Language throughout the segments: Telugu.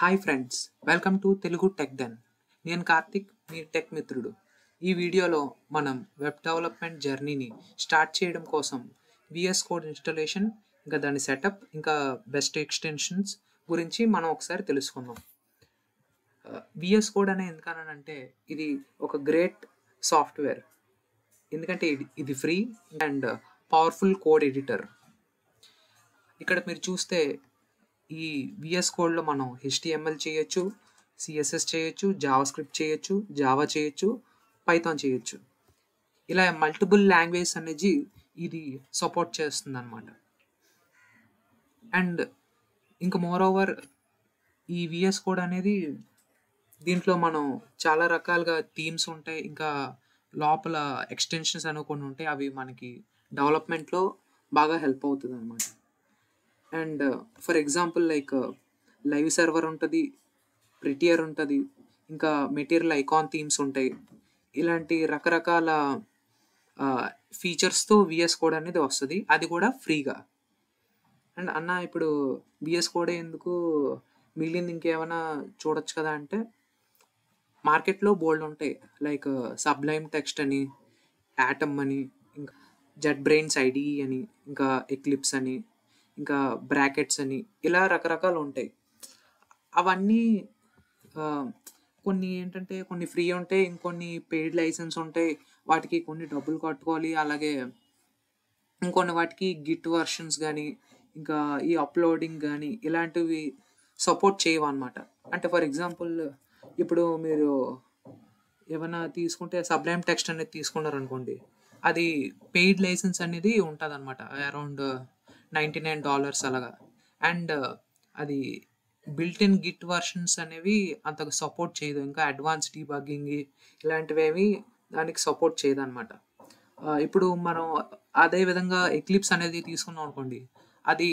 Hi friends, welcome to Telugu Tech Den. నేను కార్తిక్, మీ టెక్ మిత్రుడు. ఈ వీడియోలో మనం వెబ్ డెవలప్మెంట్ జర్నీని స్టార్ట్ చేయడం కోసం విఎస్ కోడ్ ఇన్స్టాలేషన్, ఇంకా దాని సెటప్, ఇంకా బెస్ట్ ఎక్స్టెన్షన్స్ గురించి మనం ఒకసారి తెలుసుకుందాం. విఎస్ కోడ్ అనే ఎందుకనంటే ఇది ఒక గ్రేట్ సాఫ్ట్వేర్, ఎందుకంటే ఇది free and powerful code editor. ఇక్కడ మీరు చూస్తే ఈ విఎస్ కోడ్లో మనం HTML చేయొచ్చు, CSS చేయొచ్చు, జావా స్క్రిప్ట్ చేయొచ్చు, జావా చేయొచ్చు, పైథాన్ చేయొచ్చు. ఇలా మల్టిపుల్ లాంగ్వేజ్ అనేది ఇది సపోర్ట్ చేస్తుంది అనమాట. అండ్ ఇంకా మోర్ ఓవర్ ఈ విఎస్ కోడ్ అనేది దీంట్లో మనం చాలా రకాలుగా థీమ్స్ ఉంటాయి, ఇంకా లోపల ఎక్స్టెన్షన్స్ అనేవి కొన్ని ఉంటాయి. అవి మనకి డెవలప్మెంట్లో బాగా హెల్ప్ అవుతుంది అనమాట. And for example like live server ఉంటుంది, ప్రిటియర్ ఉంటుంది, ఇంకా మెటీరియల్ ఐకాన్ థీమ్స్ ఉంటాయి. ఇలాంటి రకరకాల ఫీచర్స్తో విఎస్ కోడ్ అనేది వస్తుంది, అది కూడా ఫ్రీగా. అండ్ అన్న ఇప్పుడు విఎస్ కోడే ఎందుకు, మిగిలింది ఇంకేమైనా చూడొచ్చు కదా అంటే, మార్కెట్లో బోల్డ్ ఉంటాయి. లైక్ సబ్లైమ్ టెక్స్ట్ అని, యాటమ్ అని, ఇంకా జెట్ బ్రెయిన్స్ IDE అని, ఇంకా ఎక్లిప్స్ అని, ఇంకా బ్రాకెట్స్ అని, ఇలా రకరకాలు ఉంటాయి. అవన్నీ కొన్ని ఏంటంటే కొన్ని ఫ్రీ ఉంటాయి, ఇంకొన్ని పెయిడ్ లైసెన్స్ ఉంటాయి, వాటికి కొన్ని డబ్బులు కట్టుకోవాలి. అలాగే ఇంకొన్ని వాటికి గిట్ వర్షన్స్ కానీ, ఇంకా ఈ అప్లోడింగ్ కానీ ఇలాంటివి సపోర్ట్ చేయవు అనమాట. అంటే ఫర్ ఎగ్జాంపుల్ ఇప్పుడు మీరు ఏమైనా తీసుకుంటే సబ్లైమ్ టెక్స్ట్ అనేది తీసుకున్నారనుకోండి, అది పెయిడ్ లైసెన్స్ అనేది ఉంటుంది అనమాట, అరౌండ్ $99 అలాగా. అండ్ అది బిల్ట్ ఇన్ గిట్ వర్షన్స్ అనేవి అంతగా సపోర్ట్ చేయదు, ఇంకా అడ్వాన్స్ డీబగ్గింగ్ ఇలాంటివి దానికి సపోర్ట్ చేయదు అనమాట. ఇప్పుడు మనం అదే విధంగా ఎక్లిప్స్ అనేది తీసుకున్నాం అనుకోండి, అది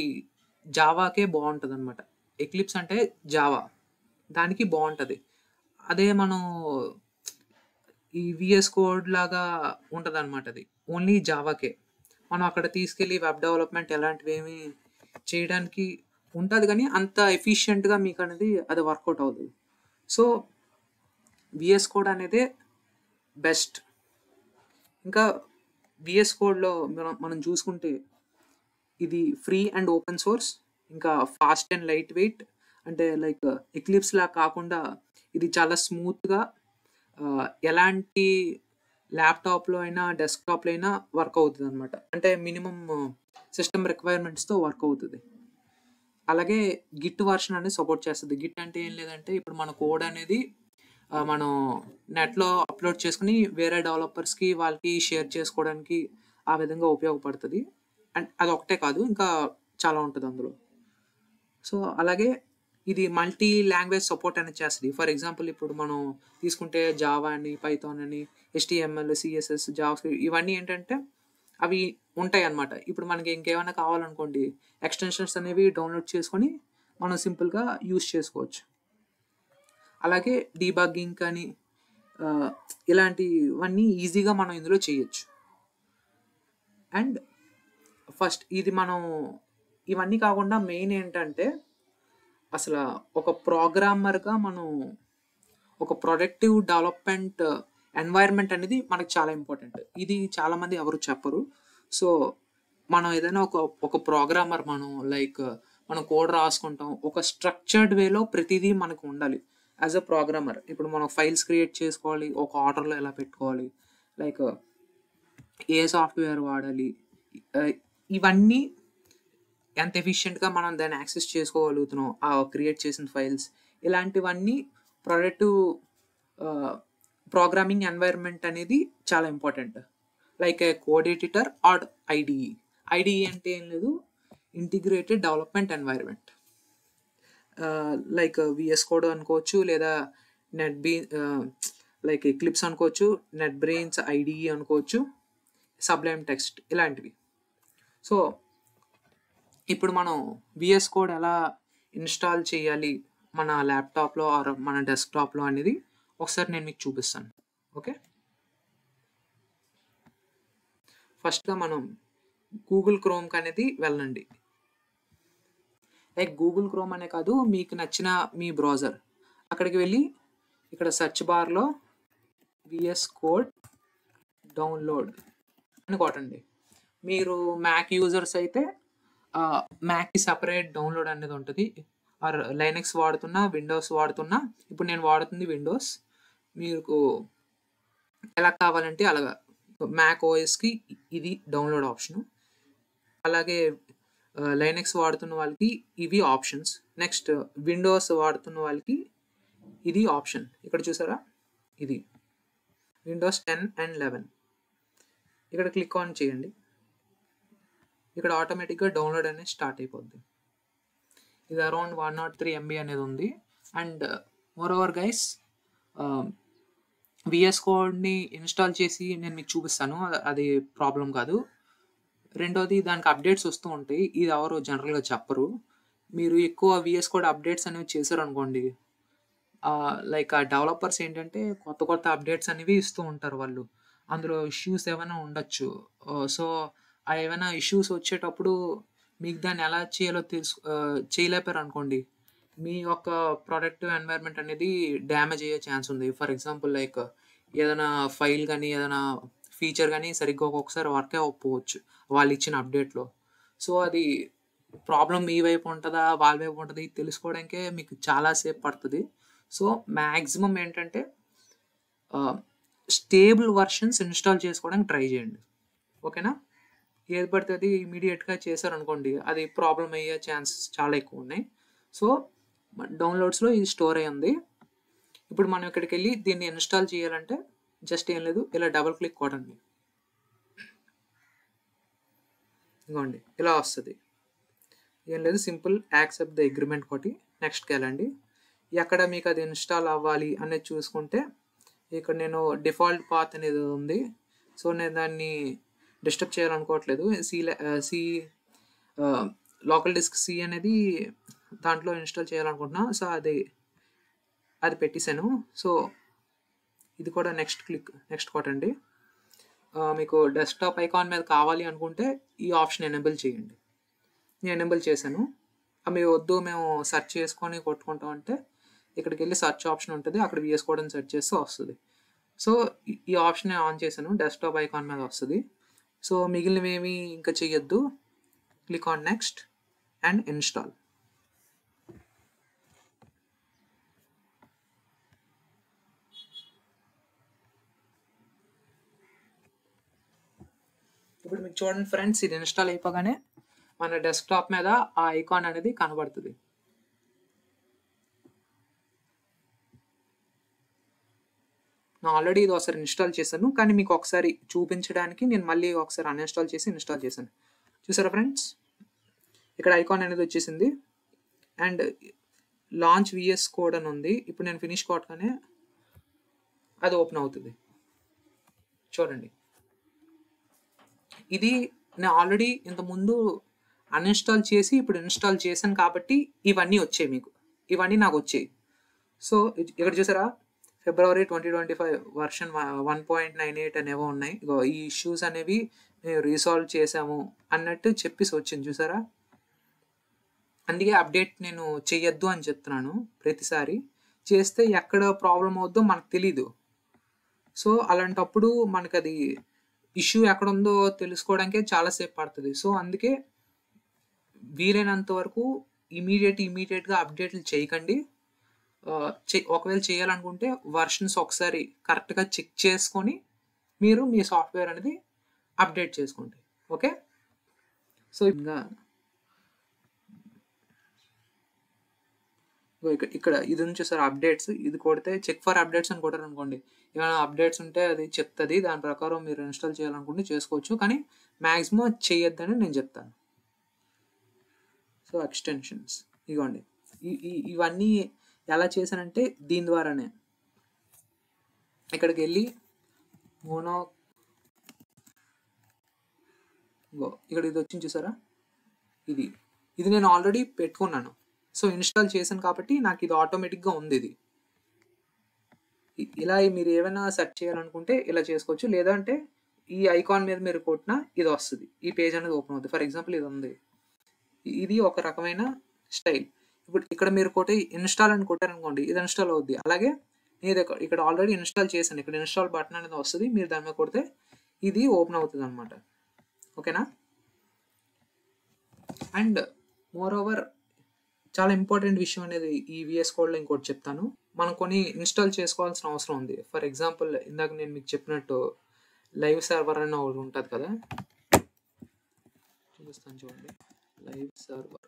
జావాకే బాగుంటుంది అనమాట. ఎక్లిప్స్ అంటే జావా, దానికి బాగుంటుంది. అదే మనం ఈ విఎస్ కోడ్ లాగా ఉంటుంది అనమాట, అది ఓన్లీ జావాకే. మనం అక్కడ తీసుకెళ్ళి వెబ్ డెవలప్మెంట్ ఎలాంటివి ఏమి చేయడానికి ఉంటుంది, కానీ అంత ఎఫిషియెంట్గా మీకు అనేది అది వర్కౌట్ అవుతుంది. సో విఎస్ కోడ్ అనేది బెస్ట్. ఇంకా విఎస్ కోడ్లో మనం చూసుకుంటే ఇది ఫ్రీ అండ్ ఓపెన్ సోర్స్, ఇంకా ఫాస్ట్ అండ్ లైట్ వెయిట్. అంటే లైక్ ఎక్లిప్స్ లా కాకుండా ఇది చాలా స్మూత్గా ఎలాంటి ల్యాప్టాప్లో అయినా డెస్క్టాప్లో అయినా వర్క్ అవుతుంది అనమాట. అంటే మినిమం సిస్టమ్ రిక్వైర్మెంట్స్తో వర్క్ అవుతుంది. అలాగే గిట్ వర్షన్ అనేది సపోర్ట్ చేస్తుంది. గిట్ అంటే ఏం లేదంటే, ఇప్పుడు మన కోడ్ అనేది మనం నెట్లో అప్లోడ్ చేసుకుని వేరే డెవలపర్స్కి వాళ్ళకి షేర్ చేసుకోవడానికి ఆ విధంగా ఉపయోగపడుతుంది. అండ్ అది ఒకటే కాదు, ఇంకా చాలా ఉంటుంది అందులో. సో అలాగే ఇది మల్టీ లాంగ్వేజ్ సపోర్ట్ అనేది చేస్తుంది. ఫర్ ఎగ్జాంపుల్ ఇప్పుడు మనం తీసుకుంటే జావా అని, పైథాన్ అని, HTML, CSS, జావా ఇవన్నీ ఏంటంటే అవి ఉంటాయి అన్నమాట. ఇప్పుడు మనకి ఇంకేమైనా కావాలనుకోండి, ఎక్స్టెన్షన్స్ అనేవి డౌన్లోడ్ చేసుకొని మనం సింపుల్గా యూస్ చేసుకోవచ్చు. అలాగే డీబగ్గింగ్ కానీ ఇలాంటివన్నీ ఈజీగా మనం ఇందులో చేయొచ్చు. అండ్ ఫస్ట్ ఇది మనం ఇవన్నీ కాకుండా మెయిన్ ఏంటంటే, అసలు ఒక ప్రోగ్రామర్గా మనం ఒక ప్రొడక్టివ్ డెవలప్మెంట్ ఎన్వైర్న్మెంట్ అనేది మనకు చాలా ఇంపార్టెంట్. ఇది చాలామంది ఎవరు చెప్పరు. సో మనం ఏదైనా ఒక ప్రోగ్రామర్, మనం కోడ్ రాసుకుంటాం, ఒక స్ట్రక్చర్డ్ వేలో ప్రతిదీ మనకు ఉండాలి యాజ్ అ ప్రోగ్రామర్. ఇప్పుడు మనం ఫైల్స్ క్రియేట్ చేసుకోవాలి, ఒక ఆర్డర్లో ఎలా పెట్టుకోవాలి, లైక్ ఏ సాఫ్ట్వేర్ వాడాలి, ఇవన్నీ ఎంత ఎఫిషియెంట్గా మనం దాన్ని యాక్సెస్ చేసుకోగలుగుతున్నాం, ఆ క్రియేట్ చేసిన ఫైల్స్, ఇలాంటివన్నీ ప్రొడక్టివ్ ప్రోగ్రామింగ్ ఎన్వైర్న్మెంట్ అనేది చాలా important. Like a code editor or IDE. IDE అంటే ఏం లేదు, integrated development environment. Like VS Code అనుకోవచ్చు, లేదా లైక్ ఎక్లిప్స్ అనుకోవచ్చు, నెట్ బ్రెయిన్స్ IDE అనుకోవచ్చు, సబ్లైమ్ టెక్స్ట్ ఇలాంటివి. సో ఇప్పుడు మనం విఎస్ కోడ్ ఎలా ఇన్స్టాల్ చేయాలి మన ల్యాప్టాప్లో ఆర్ మన డెస్క్టాప్లో అనేది ఒకసారి నేను మీకు చూపిస్తాను. ఓకే, ఫస్ట్గా మనం గూగుల్ క్రోమ్కి అనేది వెళ్ళండి. లైక్ గూగుల్ క్రోమ్ అనే కాదు, మీకు నచ్చిన మీ బ్రౌజర్ అక్కడికి వెళ్ళి ఇక్కడ సెర్చ్ బార్లో VS కోడ్ డౌన్లోడ్ అని కొట్టండి. మీరు మ్యాక్ యూజర్స్ అయితే మ్యాక్కి సపరేట్ డౌన్లోడ్ అనేది ఉంటుంది. ఆర్ లైనక్స్ వాడుతున్నా, విండోస్ వాడుతున్నా, ఇప్పుడు నేను వాడుతుంది విండోస్, మీకు ఎలా కావాలంటే అలాగా మ్యాక్ ఓఎస్కి ఇది డౌన్లోడ్ ఆప్షను. అలాగే లైనక్స్ వాడుతున్న వాళ్ళకి ఇవి ఆప్షన్స్. నెక్స్ట్ విండోస్ వాడుతున్న వాళ్ళకి ఇది ఆప్షన్. ఇక్కడ చూసారా, ఇది విండోస్ 10 and 11. ఇక్కడ క్లిక్ ఆన్ చేయండి. ఇక్కడ ఆటోమేటిక్గా డౌన్లోడ్ అనేది స్టార్ట్ అయిపోద్ది. ఇది అరౌండ్ 103 MB అనేది ఉంది. And more over guys, VS కోడ్ని ఇన్స్టాల్ చేసి నేను మీకు చూపిస్తాను, అది ప్రాబ్లం కాదు. రెండోది, దానికి అప్డేట్స్ వస్తూ ఉంటాయి, ఇది ఎవరు జనరల్గా చెప్పరు. మీరు ఎక్కువ VS కోడ్ అప్డేట్స్ అనేవి చేశారు అనుకోండి, లైక్ ఆ డెవలపర్స్ ఏంటంటే కొత్త కొత్త అప్డేట్స్ అనేవి ఇస్తూ ఉంటారు వాళ్ళు. అందులో ఇష్యూస్ ఏమైనా ఉండొచ్చు. సో ఆ ఏమైనా ఇష్యూస్ వచ్చేటప్పుడు మీకు దాన్ని ఎలా చేయాలో చేయలేపారు అనుకోండి, మీ యొక్క ప్రొడక్టివ్ ఎన్వైర్న్మెంట్ అనేది డ్యామేజ్ అయ్యే ఛాన్స్ ఉంది. ఫర్ ఎగ్జాంపుల్ లైక్ ఏదైనా ఫైల్ కానీ ఏదైనా ఫీచర్ కానీ సరిగ్గా ఒక్కొక్కసారి వర్క్ అవ్వకపోవచ్చు వాళ్ళు ఇచ్చిన అప్డేట్లో. సో అది ప్రాబ్లం మీ వైపు ఉంటుందా వాళ్ళ వైపు ఉంటుంది తెలుసుకోవడానికే మీకు చాలాసేపు పడుతుంది. సో మ్యాక్సిమం ఏంటంటే స్టేబుల్ వర్షన్స్ ఇన్స్టాల్ చేసుకోవడానికి ట్రై చేయండి, ఓకేనా? ఏది పడితే అది ఇమీడియట్గా చేశారనుకోండి, అది ప్రాబ్లం అయ్యే ఛాన్సెస్ చాలా ఎక్కువ ఉన్నాయి. సో డౌన్లోడ్స్లో ఇది స్టోర్ అయ్యి ఉంది. ఇప్పుడు మనం ఇక్కడికి వెళ్ళి దీన్ని ఇన్స్టాల్ చేయాలంటే జస్ట్ ఏం లేదు, ఇలా డబుల్ క్లిక్ కొట్టండి, ఇదిగోండి ఇలా వస్తుంది. ఏం లేదు, సింపుల్ యాక్సెప్ట్ ద అగ్రిమెంట్ కొట్టి నెక్స్ట్కి వెళ్ళండి. ఎక్కడ మీకు అది ఇన్స్టాల్ అవ్వాలి అనేది చూసుకుంటే ఇక్కడ నేను డిఫాల్ట్ పాత్ అనేది ఉంది. సో నేను దాన్ని డిస్టర్బ్ చేయాలనుకోవట్లేదు. సి లోకల్ డిస్క్ సి అనేది దాంట్లో ఇన్స్టాల్ చేయాలనుకుంటున్నా. సో అది పెట్టేశాను. సో ఇది కూడా నెక్స్ట్ కొట్టండి. మీకు డెస్క్టాప్ ఐకాన్ మీద కావాలి అనుకుంటే ఈ ఆప్షన్ ఎనేబుల్ చేయండి. నేను ఎనేబుల్ చేశాను. మీరు వద్దు మేము సెర్చ్ చేసుకొని కొట్టుకుంటాం అంటే ఇక్కడికి వెళ్ళి సెర్చ్ ఆప్షన్ ఉంటుంది, అక్కడ VS కోడ్ అని సెర్చ్ చేస్తే వస్తుంది. సో ఈ ఆప్షన్ నేను ఆన్ చేశాను, డెస్క్టాప్ ఐకాన్ మీద వస్తుంది. సో మిగిలినవేమి ఇంకా చెయ్యొద్దు, click on next and install. ఇప్పుడు మీకు చూడండి ఫ్రెండ్స్, ఇది ఇన్స్టాల్ అయిపోగానే మన డెస్క్టాప్ మీద ఆ ఐకాన్ అనేది కనబడుతుంది. నేను ఆల్రెడీ ఇది ఒకసారి ఇన్స్టాల్ చేశాను, కానీ మీకు ఒకసారి చూపించడానికి నేను మళ్ళీ ఒకసారి అన్ఇన్స్టాల్ చేసి ఇన్స్టాల్ చేశాను. చూసారా ఫ్రెండ్స్, ఇక్కడ ఐకాన్ అనేది వచ్చేసింది అండ్ లాంచ్ VS కోడ్ అని ఉంది. ఇప్పుడు నేను ఫినిష్ కొట్టగానే అది ఓపెన్ అవుతుంది. చూడండి, ఇది నేను ఆల్రెడీ ఇంతకుముందు అన్ఇన్స్టాల్ చేసి ఇప్పుడు ఇన్స్టాల్ చేశాను కాబట్టి ఇవన్నీ వచ్చాయి, మీకు ఇవన్నీ నాకు వచ్చాయి. సో ఇక్కడ చూసారా, February 2025 వర్షన్ 1.98 అనేవో ఉన్నాయి. ఈ ఇష్యూస్ అనేవి మేము రీసాల్వ్ చేసాము అన్నట్టు చెప్పేసి వచ్చింది, చూసారా? అందుకే అప్డేట్ నేను చెయ్యొద్దు అని చెప్తున్నాను. ప్రతిసారి చేస్తే ఎక్కడ ప్రాబ్లం అవుద్దో మనకు తెలీదు. సో అలాంటప్పుడు మనకు అది ఇష్యూ ఎక్కడ ఉందో తెలుసుకోవడానికే చాలాసేపు పడుతుంది. సో అందుకే వీలైనంత వరకు ఇమీడియట్గా అప్డేట్లు చేయకండి. ఒకవేళ చేయాలనుకుంటే వర్షన్స్ ఒకసారి కరెక్ట్గా చెక్ చేసుకొని మీరు మీ సాఫ్ట్వేర్ అనేది అప్డేట్ చేసుకోండి, ఓకే? సో ఇంకా ఇక్కడ ఇది నుంచి సార్ అప్డేట్స్, ఇది కొడితే చెక్ ఫర్ అప్డేట్స్ అని కొట్టారు అనుకోండి, ఏమైనా అప్డేట్స్ ఉంటే అది చెప్తుంది, దాని ప్రకారం మీరు ఇన్స్టాల్ చేయాలనుకుంటే చేసుకోవచ్చు, కానీ మ్యాక్సిమం చేయొద్దని నేను చెప్తాను. సో ఎక్స్టెన్షన్స్ ఇవ్వండి, ఇవన్నీ ఎలా చేశానంటే దీని ద్వారానే. ఇక్కడికి వెళ్ళి ఇక్కడ ఇది వచ్చింది చూసారా, ఇది నేను ఆల్రెడీ పెట్టుకున్నాను. సో ఇన్స్టాల్ చేశాను కాబట్టి నాకు ఇది ఆటోమేటిక్గా ఉంది. ఇది ఇలా మీరు ఏమైనా సెర్చ్ చేయాలనుకుంటే ఇలా చేసుకోవచ్చు, లేదంటే ఈ ఐకాన్ మీద మీరు కొట్టినా ఇది వస్తుంది, ఈ పేజ్ అనేది ఓపెన్ అవుతుంది. ఫర్ ఎగ్జాంపుల్ ఇది ఉంది, ఇది ఒక రకమైన స్టైల్. ఇప్పుడు ఇక్కడ మీరు ఇన్‌స్టాల్ అని కొట్టారనుకోండి, ఇది ఇన్‌స్టాల్ అవుద్ది. అలాగే నేను ఇక్కడ ఆల్రెడీ ఇన్‌స్టాల్ చేశాను. ఇక్కడ ఇన్‌స్టాల్ బటన్ అనేది వస్తది. మీరు దాని మీద కొడితే ఇది ఓపెన్ అవుతదనమాట. ఓకేనా? అండ్ మోర్ ఓవర్ చాలా ఇంపార్టెంట్ విషయం అనేది ఈ VS కోడ్‌లో ఇంకోటి చెప్తాను. మనం కొన్ని ఇన్‌స్టాల్ చేసుకోవాల్సిన అవసరం ఉంది. ఫర్ ఎగ్జాంపుల్ ఇందాక నేను మీకు చెప్పినట్టు లైవ్ సర్వర్ అని ఒకటి ఉంటది కదా! చూపిస్తాను చూడండి. Live server.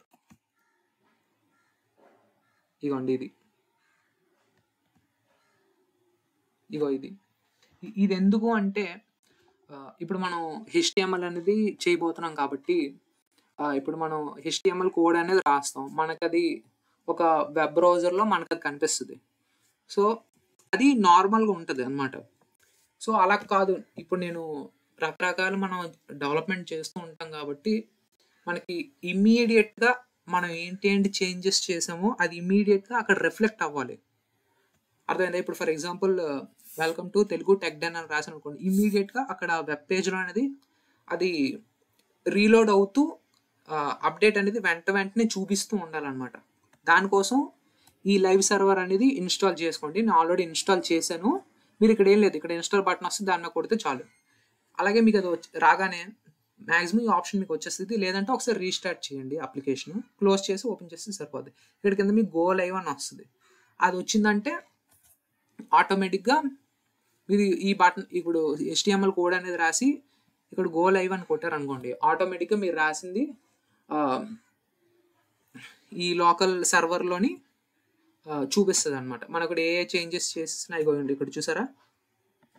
ఇగోండి ఇది. ఇది. ఇది ఎందుకు అంటే ఇప్పుడు మనం HTML అనేది చేయబోతున్నాం కాబట్టి ఇప్పుడు మనం HTML కోడ్ అనేది రాస్తాం. మనకది ఒక వెబ్ బ్రౌజర్‌లో మనకది కనిపిస్తది. సో, అది నార్మల్‌గా ఉంటది అన్నమాట. సో, అలా కాదు. ఇప్పుడు నేను రకరకాలు మనం డెవలప్‌మెంట్ చేస్తూ ఉంటాం కాబట్టి, మనకి ఇమ్మీడియేట్‌గా మనం ఏంటి చేంజెస్ చేసామో అది ఇమ్మీడియేట్‌గా అక్కడ రిఫ్లెక్ట్ అవ్వాలి. అర్థమైందా? ఇప్పుడు for example welcome to Telugu Tech Den అని రాసాననుకోండి, ఇమ్మీడియేట్‌గా అక్కడ వెబ్ పేజ్‌లో అనేది అది రీలోడ్ అవుతూ అప్డేట్ అనేది వెంటనే చూపిస్తూ ఉండాలన్నమాట. దానికోసం ఈ లైవ్ సర్వర్ అనేది ఇన్‌స్టాల్ చేసుకోండి. నేను ఆల్రెడీ ఇన్‌స్టాల్ చేశాను. మీరు ఇక్కడ ఏం లేదు. ఇక్కడ ఇన్‌స్టాల్ బటన్ వస్తది. దాని మీద కొడితే చాలు. అలాగే మీకు అది రాగానే మాక్సిమం ఈ ఆప్షన్ మీకు వచ్చేస్తది. లేదంటే ఒకసారి రీస్టార్ట్ చేయండి అప్లికేషన్. క్లోజ్ చేసి ఓపెన్ చేస్తే సరిపోద్ది. ఇక్కడ కింద మీకు గో లైవ్ అని వస్తది. అది వచ్చిందంటే ఆటోమేటిక్‌గా మీరు ఈ బటన్ ఇప్పుడు HTML కోడ్ అనేది రాసి ఇక్కడ గో లైవ్ అని కొట్టారనుకోండి, ఆటోమేటిక్‌గా మీరు రాసింది ఈ లోకల్ సర్వర్‌లోని చూపిస్తదనమాట. మనం ఇక్కడ ఏ చేంజెస్ చేసినా ఇగోండి ఇక్కడ చూసారా?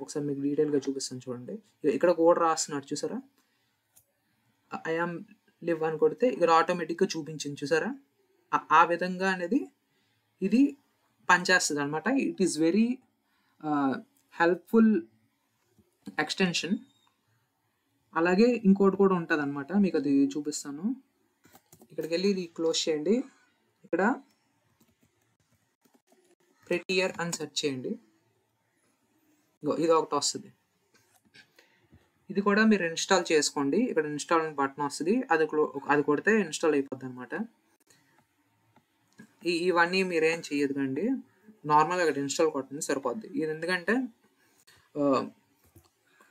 ఒకసారి మీకు డీటెయిల్‌గా చూపిస్తాను చూడండి. ఇక్కడ కోడ్ రాస్తున్నాడు చూసారా? ఐ యామ్ లివ్ అని కొడితే ఇక్కడ ఆటోమేటిక్‌గా చూపించింది చూసారా? ఆ విధంగా అనేది ఇది పనిచేస్తదనమాట. It is very helpful extension. అలాగే ఇంకోటి కూడా ఉంటదనమాట. మీకు అది చూపిస్తాను. ఇక్కడికెళ్ళి ఇది క్లోజ్ చేయండి. ఇక్కడ ప్రెటియర్ అని సెర్చ్ చేయండి. ఇది ఒకటి వస్తది. ఇది కూడా మీరు ఇన్‌స్టాల్ చేసుకోండి. ఇక్కడ ఇన్‌స్టాల్ అని బటన్ వస్తది. అది కొడితే ఇన్‌స్టాల్ అయిపోద్దనమాట. ఇవన్నీ మీరేం చెయ్యదుకండి. నార్మల్‌గా ఇక్కడ ఇన్‌స్టాల్ కొట్టండి సరిపోద్ది. ఇది ఎందుకంటే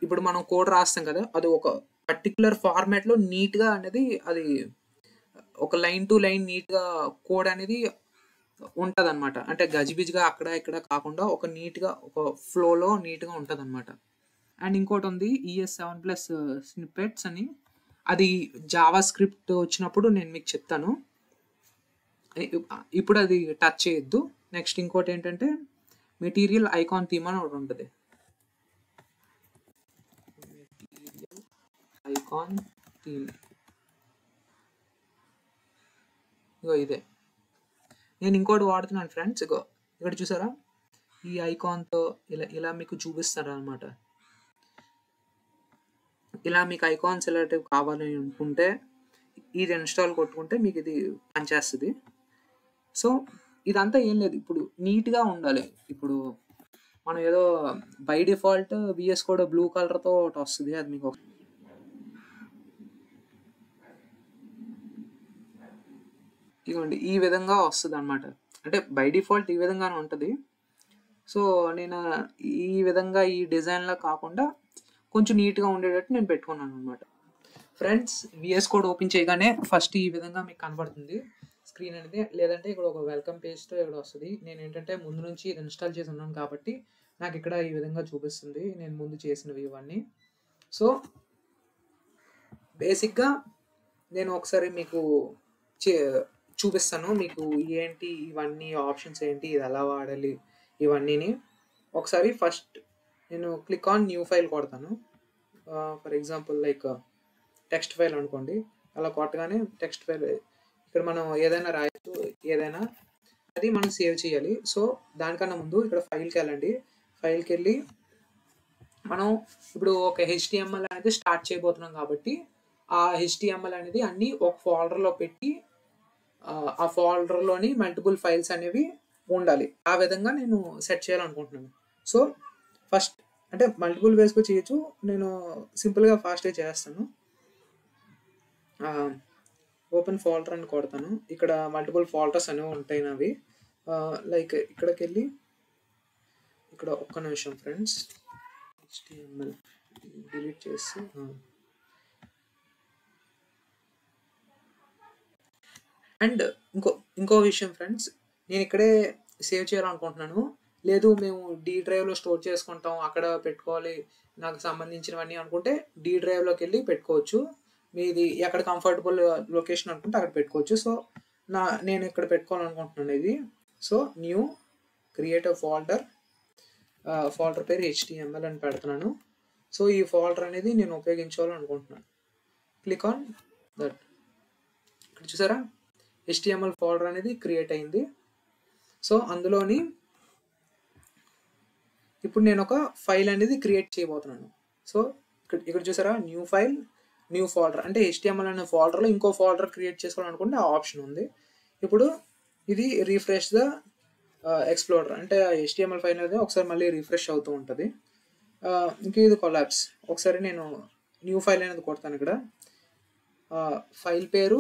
ఇప్పుడు మనం కోడ్ రాస్తాం కదా! అది ఒక పర్టిక్యులర్ ఫార్మాట్‌లో నీట్‌గా అనేది అది ఒక లైన్ టు లైన్ నీట్‌గా కోడ్ అనేది ఉంటదనమాట. అంటే గజిబిజిగా అక్కడ ఇక్కడ కాకుండా ఒక నీట్‌గా ఒక ఫ్లోలో నీట్‌గా ఉంటదనమాట. అండ్ ఇంకోటి ఉంది ES7+ స్నిప్పెట్స్ అని. అది జావా స్క్రిప్ట్ వచ్చినప్పుడు నేను మీకు చెప్తాను. ఇప్పుడు అది టచ్ చేయొద్దు. నెక్స్ట్ ఇంకోటి ఏంటంటే మెటీరియల్ ఐకాన్ థీమ్ అని ఒకటి ఉంటది. Material icon theme. ఇగో ఇదే. నేను ఇంకోటి వాడుతున్నాను ఫ్రెండ్స్. ఇగో ఇక్కడ చూసారా? ఈ ఐకాన్‌తో ఇలా మీకు చూపిస్తారనమాట. ఇలా మీకు ఐకాన్స్ ఇలాంటివి కావాలని అనుకుంటే ఇది ఇన్‌స్టాల్ కొట్టుకుంటే మీకు ఇది పనిచేస్తది. సో, ఇదంతా ఏం లేదు. ఇప్పుడు నీట్‌గా ఉండాలి. ఇప్పుడు మనం ఏదో by default VS code blue కలర్‌తో ఒకటి వస్తది. అది మీకు ఇదిగోండి ఈ విధంగా వస్తదనమాట. అంటే బై డిఫాల్ట్ ఈ విధంగానే ఉంటది. సో, నేను ఈ విధంగా ఈ డిజైన్‌లా కాకుండా కొంచెం నీట్‌గా ఉండేటట్టు నేను పెట్టుకున్నాననమాట. ఫ్రెండ్స్ VS కోడ్ ఓపెన్ చేయగానే ఫస్ట్ ఈ విధంగా మీకు కనబడుతుంది స్క్రీన్ అనేది. లేదంటే ఇక్కడ ఒక వెల్కమ్ పేజ్‌తో ఇక్కడ వస్తది. నేనేంటంటే ముందు నుంచి ఇది ఇన్‌స్టాల్ చేసి ఉన్నాను కాబట్టి నాకు ఇక్కడ ఈ విధంగా చూపిస్తుంది. నేను ముందు చేసినవి ఇవన్నీ. సో, బేసిక్‌గా నేను ఒకసారి మీకు చూపిస్తాను. మీకు ఏంటి ఇవన్నీ ఆప్షన్స్ ఏంటి, ఇది ఎలా వాడాలి ఇవన్నీని. ఒకసారి ఫస్ట్ నేను క్లిక్ ఆన్ న్యూ ఫైల్ కొడతాను. For example like text file అనుకోండి. అలా కొట్టగానే టెక్స్ట్ ఫైల్ ఇక్కడ మనం ఏదైనా రాయొచ్చు. ఏదైనా అది మనం సేవ్ చేయాలి. సో, దానికన్నా ముందు ఇక్కడ ఫైల్‌కెళ్ళండి. ఫైల్‌కెళ్ళి మనం ఇప్పుడు ఒక HTML అనేది స్టార్ట్ చేయబోతున్నాం కాబట్టి ఆ HTML అనేది అన్నీ ఒక ఫోల్డర్‌లో పెట్టి ఆ ఫోల్డర్‌లోని మల్టిపుల్ ఫైల్స్ అనేవి ఉండాలి. ఆ విధంగా నేను సెట్ చేయాలనుకుంటున్నాను. సో, ఫస్ట్ అంటే మల్టిపుల్ వేస్‌గా చేయొచ్చు. నేను సింపుల్‌గా ఫాస్ట్‌గా చేస్తాను. ఓపెన్ ఫోల్డర్ అని కొడతాను. ఇక్కడ మల్టిపుల్ ఫోల్డర్స్ అనేవి ఉంటాయి నావి. లైక్ ఇక్కడికెళ్ళి ఇక్కడ ఒక్క నిమిషం ఫ్రెండ్స్, HTML డిలీట్ చేసి అండ్ ఇంకో విషయం ఫ్రెండ్స్, నేను ఇక్కడే సేవ్ చేయాలనుకుంటున్నాను. లేదు మేము డి డ్రైవ్లో స్టోర్ చేసుకుంటాం, అక్కడ పెట్టుకోవాలి నాకు సంబంధించినవన్నీ అనుకుంటే డి డ్రైవ్లోకి వెళ్ళి పెట్టుకోవచ్చు. మీది ఎక్కడ కంఫర్టబుల్ లొకేషన్ అనుకుంటే అక్కడ పెట్టుకోవచ్చు. సో నేను ఇక్కడ పెట్టుకోవాలనుకుంటున్నాను ఇది. So new create a folder పేరు HTML అని పెడుతున్నాను. సో ఈ ఫోల్డర్ అనేది నేను ఉపయోగించాలనుకుంటున్నాను. Click on that. ఇక్కడ చూసారా HTML ఫోల్డర్ అనేది క్రియేట్ అయింది. సో అందులోని ఇప్పుడు నేను ఒక ఫైల్ అనేది క్రియేట్ చేయబోతున్నాను. సో ఇక్కడ చూసారా న్యూ ఫైల్, న్యూ ఫోల్డర్, అంటే HTML అనే ఫోల్డర్లో ఇంకో ఫోల్డర్ క్రియేట్ చేసుకోవాలనుకుంటే ఆ ఆప్షన్ ఉంది. ఇప్పుడు ఇది రీఫ్రెష్ ద ఎక్స్ప్లోరర్, అంటే HTML ఫైల్ అనేది ఒకసారి మళ్ళీ రీఫ్రెష్ అవుతూ ఉంటుంది. ఇంకా ఇది కొలాప్స్. ఒకసారి నేను న్యూ ఫైల్ అనేది కొడతాను. ఇక్కడ ఫైల్ పేరు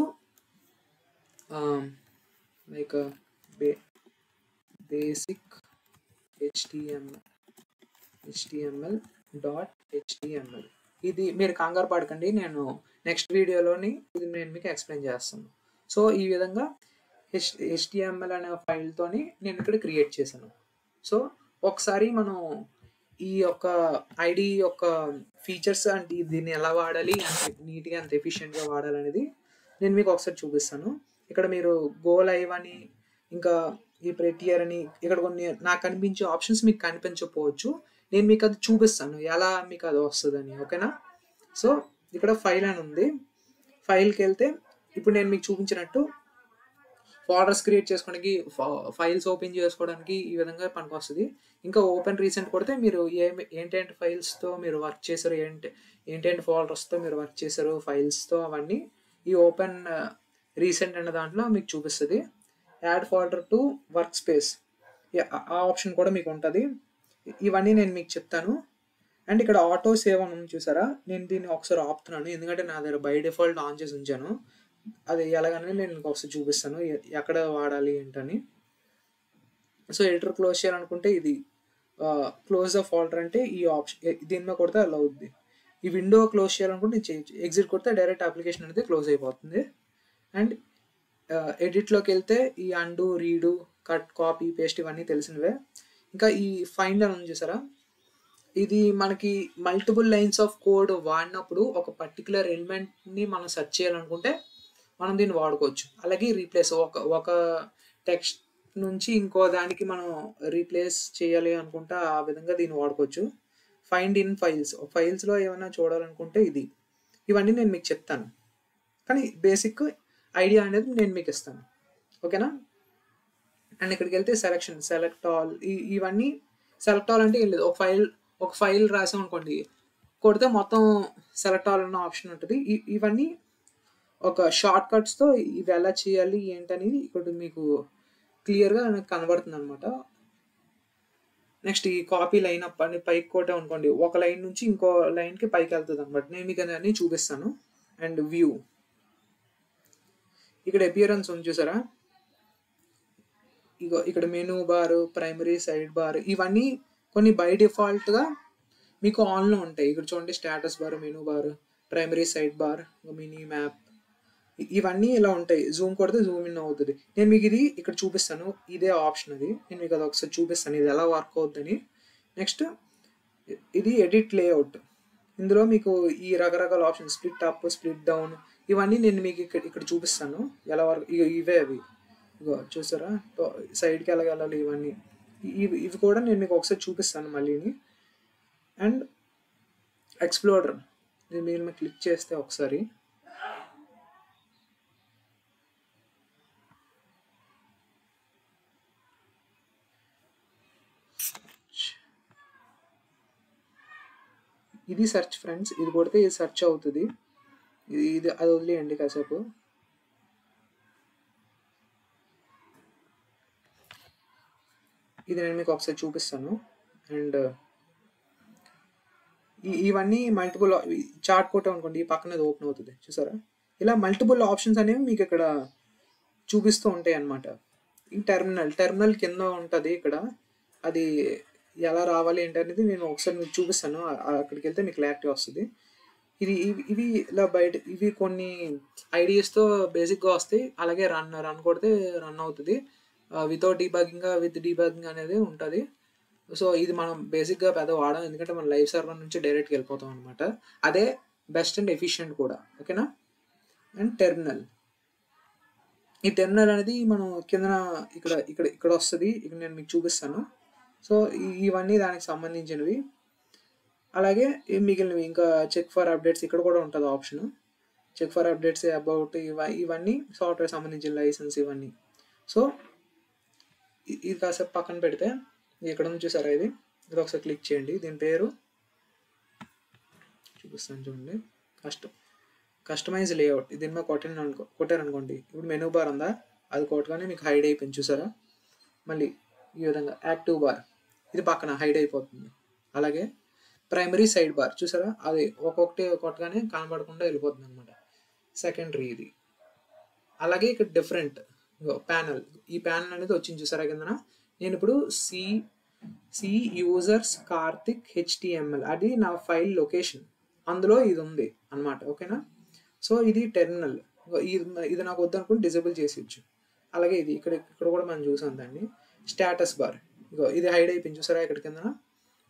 లైక్ బేసిక్ HTML.html. ఇది మీరు కంగారు పడకండి, నేను నెక్స్ట్ వీడియోలోని ఇది నేను మీకు ఎక్స్ప్లెయిన్ చేస్తాను. సో ఈ విధంగా HTML అనే ఫైల్తోని నేను ఇక్కడ క్రియేట్ చేశాను. సో ఒకసారి మనం ఈ యొక్క ఐడి యొక్క ఫీచర్స్ అంటే దీన్ని ఎలా వాడాలి, అంత నీట్గా అంత ఎఫిషియెంట్గా వాడాలనేది నేను మీకు ఒకసారి చూపిస్తాను. ఇక్కడ మీరు గో లైవ్ అని, ఇంకా ఈ ప్రెటియర్ అని, ఇక్కడ కొన్ని నాకు కనిపించే ఆప్షన్స్ మీకు కనిపించకపోవచ్చు. నేను మీకు అది చూపిస్తాను ఎలా మీకు అది వస్తుందని. ఓకేనా? సో ఇక్కడ ఫైల్ అని ఉంది. ఫైల్కి వెళ్తే ఇప్పుడు నేను మీకు చూపించినట్టు ఫోల్డర్స్ క్రియేట్ చేసుకోవడానికి, ఫైల్స్ ఓపెన్ చేసుకోవడానికి ఈ విధంగా పనికి వస్తుంది. ఇంకా ఓపెన్ రీసెంట్ కొడితే మీరు ఏంటంటే ఫైల్స్తో మీరు వర్క్ చేశారు, ఏంటంటే ఫోల్డర్స్తో మీరు వర్క్ చేశారు, ఫైల్స్తో, అవన్నీ ఈ ఓపెన్ రీసెంట్ అనే దాంట్లో మీకు చూపిస్తుంది. Add folder to work space, ఆ ఆప్షన్ కూడా మీకు ఉంటుంది. ఇవన్నీ నేను మీకు చెప్తాను. అండ్ ఇక్కడ ఆటో సేవ్ అని చూసారా, నేను దీన్ని ఒకసారి ఆపుతున్నాను ఎందుకంటే నా దగ్గర బై డిఫాల్ట్ ఆన్ చేసి ఉంచాను. అది ఎలాగనే నేను ఒకసారి చూపిస్తాను ఎక్కడ వాడాలి ఏంటని. సో ఎడిటర్ క్లోజ్ చేయాలనుకుంటే ఇది క్లోజ్ ద ఫోల్డర్ అంటే ఈ ఆప్షన్, దీని మీద కొడితే అలా అవుద్ది. ఈ విండో క్లోజ్ చేయాలనుకుంటే చేయొచ్చు. ఎగ్జిట్ కొడితే డైరెక్ట్ అప్లికేషన్ అనేది క్లోజ్ అయిపోతుంది. అండ్ ఎడిట్లోకి వెళ్తే ఈ undo, redo, cut, copy, paste ఇవన్నీ తెలిసినవే. ఇంకా ఈ ఫైండ్ అని చూసారా, ఇది మనకి మల్టిపుల్ లైన్స్ ఆఫ్ కోడ్ వాడినప్పుడు ఒక పర్టికులర్ ఎలిమెంట్ని మనం సెర్చ్ చేయాలనుకుంటే మనం దీన్ని వాడుకోవచ్చు. అలాగే రీప్లేస్, ఒక టెక్స్ట్ నుంచి ఇంకో దానికి మనం రీప్లేస్ చేయాలి అనుకుంటే ఆ విధంగా దీన్ని వాడుకోవచ్చు. ఫైండ్ ఇన్ ఫైల్స్లో ఏమైనా చూడాలనుకుంటే ఇది. ఇవన్నీ నేను మీకు చెప్తాను, కానీ బేసిక్ ఐడియా అనేది నేను మీకు ఇస్తాను. ఓకేనా? అండ్ ఇక్కడికి వెళ్తే సెలెక్ట్ ఆల్, ఇవన్నీ సెలెక్ట్ ఆల్ అంటే ఏం లేదు, ఒక ఫైల్ రాసాం అనుకోండి, కొడితే మొత్తం సెలెక్ట్ ఆల్ అన్న ఆప్షన్ ఉంటుంది. ఇవన్నీ ఒక షార్ట్ కట్స్తో ఇవి ఎలా చేయాలి ఏంటనేది ఇక్కడ మీకు క్లియర్గా నాకు కనబడుతుంది అనమాట. నెక్స్ట్ ఈ కాపీ లైన్ అప్ అని పైకి కొట్టాం అనుకోండి, ఒక లైన్ నుంచి ఇంకో లైన్కి పైకి వెళ్తుంది అనమాట. నేను మీకు అన్నీ చూపిస్తాను. అండ్ వ్యూ, ఇక్కడ అపియరెన్స్ ఉంది చూసారా, ఇక్కడ menu bar, primary side bar, ఇవన్నీ కొన్ని బై డిఫాల్ట్గా మీకు ఆన్లో ఉంటాయి. ఇక్కడ చూడండి status bar, menu bar, primary side bar, mini map, ఇవన్నీ ఇలా ఉంటాయి. జూమ్ కొడితే జూమ్ ఇన్ అవుతుంది. నేను మీకు ఇది ఇక్కడ చూపిస్తాను, ఇదే ఆప్షన్ అది. నేను మీకు అది ఒకసారి చూపిస్తాను ఇది ఎలా వర్క్ అవుతుందని. నెక్స్ట్ ఇది ఎడిట్ లేఅవుట్. ఇందులో మీకు ఈ రకరకాల option, split up, split down, ఇవన్నీ నేను మీకు ఇక్కడ చూపిస్తాను ఎలా వర్క్. ఇవే అవి ఇగో చూసారా, సైడ్కి ఎలా వెళ్ళాలి, ఇవన్నీ ఇవి కూడా నేను మీకు ఒకసారి చూపిస్తాను మళ్ళీని. అండ్ ఎక్స్ప్లోరర్, మీరు క్లిక్ చేస్తే ఒకసారి ఇది సెర్చ్ ఫ్రెండ్స్, ఇది కొడితే ఇది సెర్చ్ అవుతుంది. ఇది అది వదిలేయండి కాసేపు. ఇది నేను మీకు ఒకసారి చూపిస్తాను. అండ్ ఇవన్నీ మల్టిపుల్ చార్ట్ కొట్టాం అనుకోండి, ఈ పక్కన ఓపెన్ అవుతుంది చూసారా. ఇలా మల్టిపుల్ ఆప్షన్స్ అనేవి మీకు ఇక్కడ చూపిస్తూ ఉంటాయి అన్నమాట. ఈ టెర్మినల్ కింద ఉంటుంది ఇక్కడ. అది ఎలా రావాలి ఏంటి అనేది నేను ఒకసారి మీకు చూపిస్తాను. అక్కడికి వెళ్తే మీకు క్లారిటీ వస్తుంది. ఇవి ఇలా బయట ఇవి కొన్ని ఐడియాస్తో బేసిక్గా వస్తాయి. అలాగే రన్ కొడితే రన్ అవుతుంది. వితౌట్ విత్ డీబగింగ్ అనేది ఉంటుంది. సో ఇది మనం బేసిక్గా పెద్ద వాడడం, ఎందుకంటే మనం లైవ్ సర్వర్ నుంచి డైరెక్ట్గా వెళ్ళిపోతాం అనమాట. అదే బెస్ట్ అండ్ ఎఫిషియెంట్ కూడా. ఓకేనా. అండ్ ఈ టెర్మినల్ అనేది మనం కింద ఇక్కడ వస్తుంది. ఇక్కడ నేను మీకు చూపిస్తాను. సో ఇవన్నీ దానికి సంబంధించినవి. అలాగే మిగిలినవి ఇంకా చెక్ ఫర్ అప్డేట్స్ ఇక్కడ కూడా ఉంటుంది option. Check for updates about ఇవన్నీ సాఫ్ట్వేర్ సంబంధించిన లైసెన్స్ ఇవన్నీ. సో ఇది కాసేపు పక్కన పెడితే ఇక్కడ నుంచి చూసారా, ఇది ఒకసారి క్లిక్ చేయండి. దీని పేరు చూపిస్తాను చూడండి. Customise layout. దీని మీద కొట్టారనుకోండి, ఇప్పుడు మెనూ బార్ ఉందా, అది కొట్టగానే మీకు హైడ్ అయిపోయింది చూసారా. మళ్ళీ ఈ విధంగా యాక్టివ్ బార్ ఇది పక్కన హైడ్ అయిపోతుంది. అలాగే ప్రైమరీ సైడ్ బార్ చూసారా, అది ఒక్కొక్కటి కొట్టగానే కనబడకుండా వెళ్ళిపోతుంది అనమాట. సెకండరీ ఇది. అలాగే ఇక్కడ డిఫరెంట్ ప్యానల్, ఈ ప్యానల్ అనేది వచ్చింది చూసారా కిందన. నేను ఇప్పుడు సి యూజర్స్ కార్తిక్ HTML అది నా ఫైల్ లొకేషన్, అందులో ఇది ఉంది అనమాట. ఓకేనా. సో ఇది టెర్మినల్. ఇది నాకు వద్దనుకుని డిజేబుల్ చేసేయచ్చు. అలాగే ఇది ఇక్కడ కూడా మనం చూసాం దాన్ని. స్టేటస్ బార్ ఇది హైడ్ అయిపోయింది చూసారా ఇక్కడ కింద.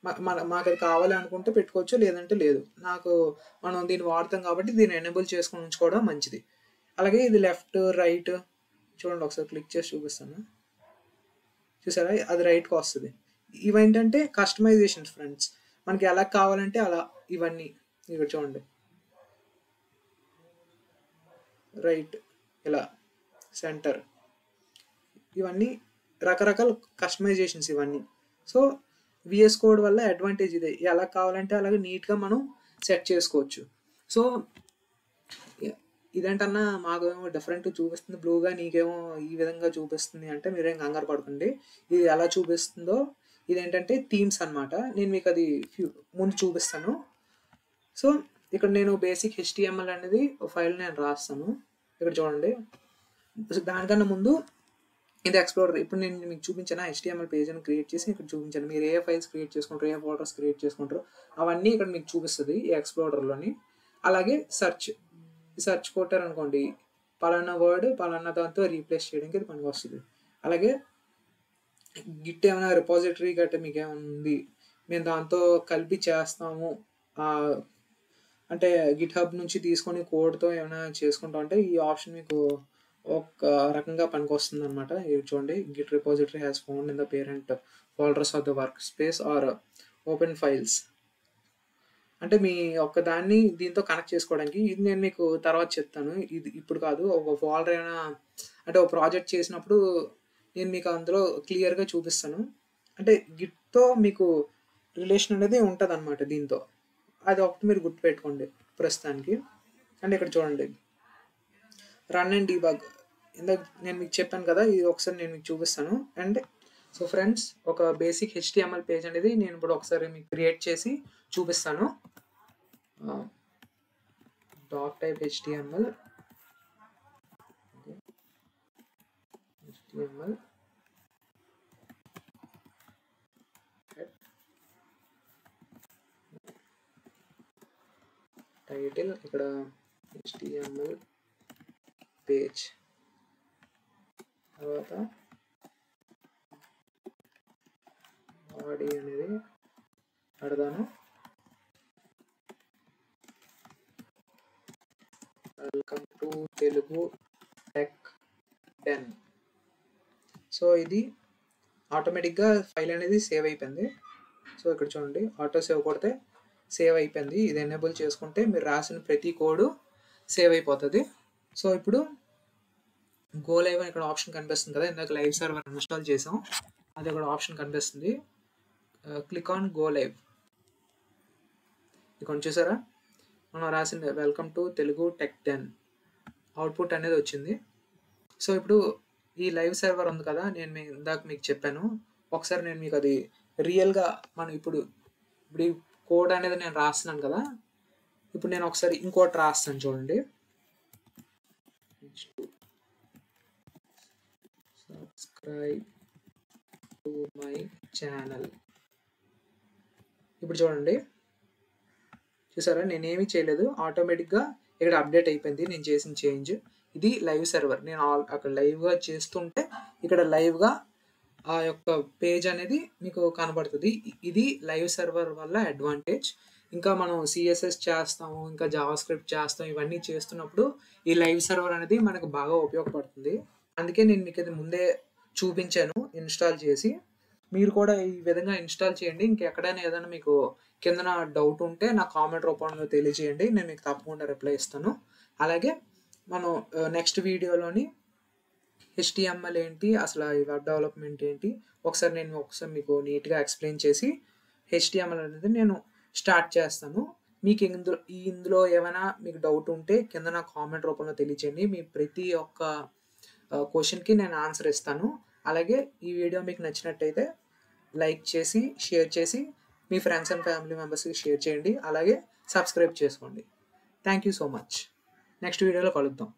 మాకు అది కావాలి అనుకుంటే పెట్టుకోవచ్చు, లేదంటే లేదు. మనం దీన్ని వాడతాం కాబట్టి దీన్ని ఎనేబుల్ చేసుకొని ఉంచుకోవడం మంచిది. అలాగే ఇది లెఫ్ట్ రైట్ చూడండి, ఒకసారి క్లిక్ చేసి చూపిస్తాను చూసారా, అది రైట్కి వస్తుంది. ఇవేంటంటే కస్టమైజేషన్స్ ఫ్రెండ్స్, మనకి ఎలా కావాలంటే అలా. ఇవన్నీ ఇక్కడ చూడండి, రైట్ ఇలా సెంటర్, ఇవన్నీ రకరకాల కస్టమైజేషన్స్ ఇవన్నీ. సో VS కోడ్ వల్ల అడ్వాంటేజ్ ఇదే, ఎలా కావాలంటే అలాగే నీట్గా మనం సెట్ చేసుకోవచ్చు. సో ఇదేంటన్నా మాకేమో డిఫరెంట్ చూపిస్తుంది బ్లూగా, నీకేమో ఈ విధంగా చూపిస్తుంది అంటే మీరేం కంగారు పడకండి. ఇది ఎలా చూపిస్తుందో ఇదేంటంటే థీమ్స్ అనమాట. నేను మీకు అది ముందు చూపిస్తాను. సో ఇక్కడ నేను బేసిక్ HTML అనేది ఫైల్ నేను రాస్తాను. ఇక్కడ చూడండి, దానికన్నా ముందు ఇది ఎక్స్ప్లోరర్. ఇప్పుడు నేను మీకు చూపించిన HTML పేజ్ని క్రియేట్ చేసి ఇక్కడ చూపించాను. మీరు ఏ ఫైల్స్ క్రియేట్ చేసుకుంటారు, ఏ ఫోల్డర్స్ క్రియేట్ చేసుకుంటారు, అవన్నీ ఇక్కడ మీకు చూపిస్తుంది ఈ ఎక్స్ప్లోరర్లోని. అలాగే సెర్చ్ కొట్టారనుకోండి, పలానా వర్డ్ పలానా దాంతో రీప్లేస్ చేయడానికి ఇది పనికి వస్తుంది. అలాగే గిట్ ఏమైనా రిపాజిటరీ గట్ట మీకు ఏమైనా ఉంది, మేము దాంతో కలిపి చేస్తాము అంటే గిట్ హబ్ నుంచి తీసుకొని కోడ్తో ఏమైనా చేసుకుంటాం అంటే ఈ ఆప్షన్ మీకు ఒక రకంగా పనికి వస్తుంది అనమాట. ఇది చూడండి, Git repository has found in the parent folders of the workspace or open files. అంటే మీ ఒక్క దాన్ని దీంతో కనెక్ట్ చేసుకోవడానికి ఇది నేను మీకు తర్వాత చెప్తాను. ఇది ఇప్పుడు కాదు. ఒక ఫోల్డర్ ఏమైనా అంటే ఒక ప్రాజెక్ట్ చేసినప్పుడు నేను మీకు అందులో క్లియర్గా చూపిస్తాను. అంటే గిట్తో మీకు రిలేషన్ అనేది ఉంటుంది అనమాట దీంతో. అది ఒకటి మీరు గుర్తుపెట్టుకోండి ప్రస్తుతానికి. అంటే ఇక్కడ చూడండి, రన్ అండ్ డీబగ్. ఇందాక నేను మీకు చెప్పాను కదా, ఇది ఒకసారి నేను మీకు చూపిస్తాను. అండ్ సో ఫ్రెండ్స్, ఒక బేసిక్ HTML పేజ్ అనేది నేను ఇప్పుడు ఒకసారి మీకు క్రియేట్ చేసి చూపిస్తాను. డాక్ టైప్ HTML టైటిల్, ఇక్కడ HTML పేజ్, తర్వాత బాడీ అనేది పెడతాను. Welcome to Telugu tech 10. So ఇది ఆటోమేటిక్గా ఫైల్ అనేది సేవ్ అయిపోయింది. సో ఇక్కడ చూడండి, ఆటో సేవ్ కొడితే సేవ్ అయిపోయింది. ఇది ఎనేబుల్ చేసుకుంటే మీరు రాసిన ప్రతి కోడ్ సేవ్ అయిపోతుంది. సో ఇప్పుడు గో లైవ్ అని ఇక్కడ ఆప్షన్ కనిపిస్తుంది కదా, ఇందాక లైవ్ సర్వర్ ఇన్స్టాల్ చేసాం, అది ఇక్కడ ఆప్షన్ కనిపిస్తుంది. Click on go live. ఇక్కడ చూసారా, మనం రాసింది welcome to Telugu tech 10 output అనేది వచ్చింది. సో ఇప్పుడు ఈ లైవ్ సర్వర్ ఉంది కదా, నేను ఇందాక మీకు చెప్పాను. ఒకసారి నేను మీకు అది రియల్గా మనం ఇప్పుడు ఈ కోడ్ అనేది నేను రాస్తున్నాను కదా, ఇప్పుడు నేను ఒకసారి ఇంకోటి రాస్తాను చూడండి. subscribe to my channel. ఇప్పుడు చూడండి, చూసారా నేనేమి చేయలేదు, ఆటోమేటిక్గా ఇక్కడ అప్డేట్ అయిపోయింది నేను చేసిన చేంజ్. ఇది లైవ్ సర్వర్, నేను అక్కడ లైవ్గా చేస్తుంటే ఇక్కడ లైవ్గా ఆ యొక్క పేజ్ అనేది మీకు కనబడుతుంది. ఇది లైవ్ సర్వర్ వల్ల అడ్వాంటేజ్. ఇంకా మనం సిఎస్ఎస్ చేస్తాము, ఇంకా జావా స్క్రిప్ట్ చేస్తాం, ఇవన్నీ చేస్తున్నప్పుడు ఈ లైవ్ సర్వర్ అనేది మనకు బాగా ఉపయోగపడుతుంది. అందుకే నేను మీకు ఇది ముందే చూపించాను ఇన్స్టాల్ చేసి. మీరు కూడా ఈ విధంగా ఇన్స్టాల్ చేయండి. ఇంకెక్కడైనా ఏదైనా మీకు కిందన డౌట్ ఉంటే నా కామెంట్ రూపంలో తెలియజేయండి, నేను మీకు తప్పకుండా రిప్లై ఇస్తాను. అలాగే మనం నెక్స్ట్ వీడియోలోని HTML ఏంటి, అసలు ఈ వెబ్ డెవలప్మెంట్ ఏంటి ఒకసారి మీకు నీట్గా ఎక్స్ప్లెయిన్ చేసి HTML అనేది నేను స్టార్ట్ చేస్తాను. మీకు ఇందులో ఏమైనా మీకు డౌట్ ఉంటే కింద నా కామెంట్ రూపంలో తెలియచేయండి. మీ ప్రతి ఒక్క క్వశ్చన్కి నేను ఆన్సర్ ఇస్తాను. అలాగే ఈ వీడియో మీకు నచ్చినట్టయితే లైక్ చేసి షేర్ చేసి మీ ఫ్రెండ్స్ అండ్ ఫ్యామిలీ మెంబర్స్కి షేర్ చేయండి. అలాగే సబ్స్క్రైబ్ చేసుకోండి. Thank you so much. Next వీడియోలో కలుద్దాం.